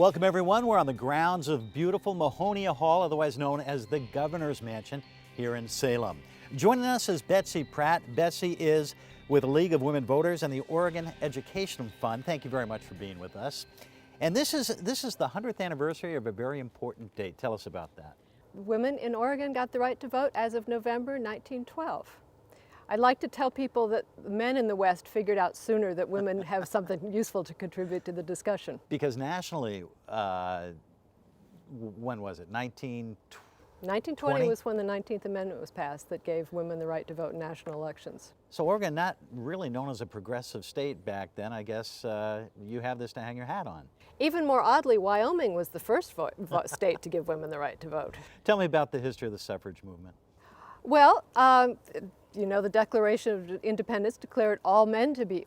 Welcome everyone. We're on the grounds of beautiful Mahonia Hall, otherwise known as the Governor's Mansion here in Salem. Joining us is Betsy Pratt. Betsy is with the League of Women Voters and the Oregon Education Fund. Thank you very much for being with us. And this is the 100th anniversary of a very important date. Tell us about that. Women in Oregon got the right to vote as of November 1912. I'd like to tell people that men in the West figured out sooner that women have something useful to contribute to the discussion. Because nationally, when was it? 1920 was when the 19th Amendment was passed that gave women the right to vote in national elections. So Oregon, not really known as a progressive state back then, I guess you have this to hang your hat on. Even more oddly, Wyoming was the first state to give women the right to vote. Tell me about the history of the suffrage movement. Well, you know, the Declaration of Independence declared all men to be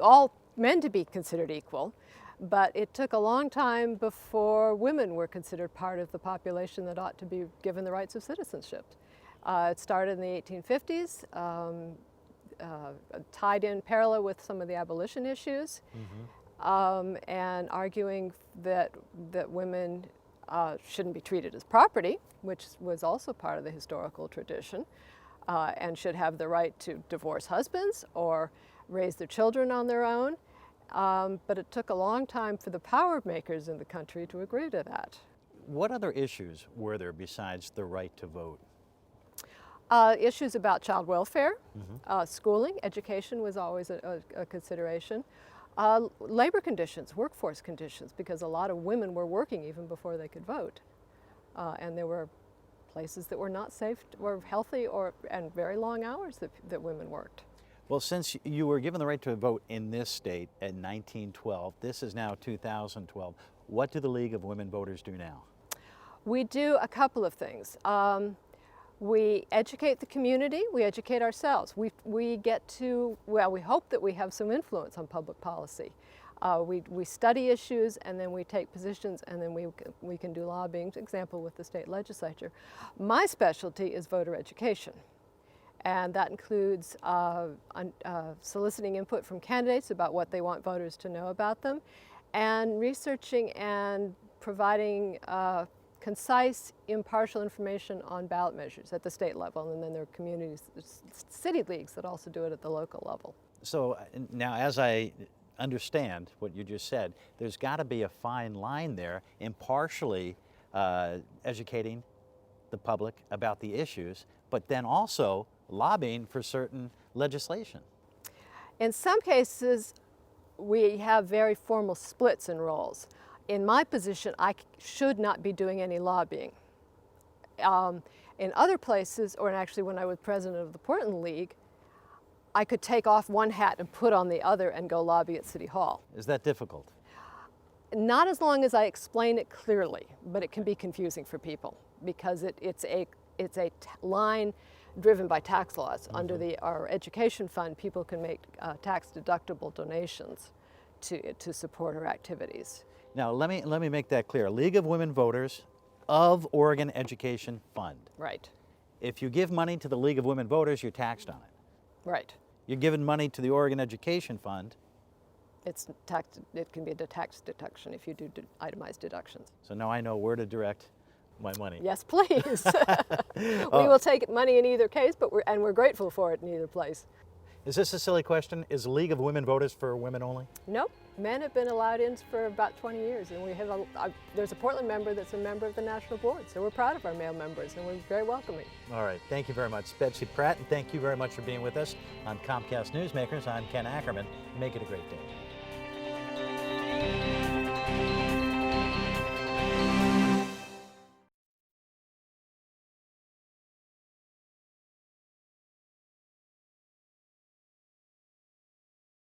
considered equal, but it took a long time before women were considered part of the population that ought to be given the rights of citizenship. It started in the 1850s, tied in parallel with some of the abolition issues, and arguing that women shouldn't be treated as property, which was also part of the historical tradition. And should have the right to divorce husbands or raise their children on their own. But it took a long time for the power makers in the country to agree to that. What other issues were there besides the right to vote? Issues about child welfare, schooling, education was always a consideration. Labor conditions, workforce conditions, because a lot of women were working even before they could vote. And there were places that were not safe or healthy and very long hours that women worked. Well, since you were given the right to vote in this state in 1912, this is now 2012, what do the League of Women Voters do now? We do a couple of things. We educate the community, we educate ourselves. We hope that we have some influence on public policy. We study issues and then we take positions and then we can do lobbying, for example, with the state legislature. My specialty is voter education, and that includes soliciting input from candidates about what they want voters to know about them, and researching and providing concise, impartial information on ballot measures at the state level, and then there are communities, city leagues that also do it at the local level. So now, as I understand what you just said, there's got to be a fine line there, impartially educating the public about the issues, but then also lobbying for certain legislation. In some cases, we have very formal splits in roles. In my position, I should not be doing any lobbying. In other places, or actually when I was president of the Portland League, I could take off one hat and put on the other and go lobby at City Hall. Is that difficult? Not as long as I explain it clearly, but it can be confusing for people because it's a line driven by tax laws. Under our education fund, people can make tax-deductible donations to support our activities. Now let me make that clear. League of Women Voters of Oregon Education Fund. Right. If you give money to the League of Women Voters, you're taxed on it. Right. You're giving money to the Oregon Education Fund. It can be a tax deduction if you do itemized deductions. So now I know where to direct my money. Yes, please. We will take money in either case, but we're grateful for it in either place. Is this a silly question? Is the League of Women Voters for women only? Nope. Men have been allowed in for about 20 years, and we have there's a Portland member that's a member of the national board, so we're proud of our male members, and we're very welcoming. All right. Thank you very much, Betsy Pratt, and thank you very much for being with us on Comcast Newsmakers. I'm Ken Ackerman. Make it a great day.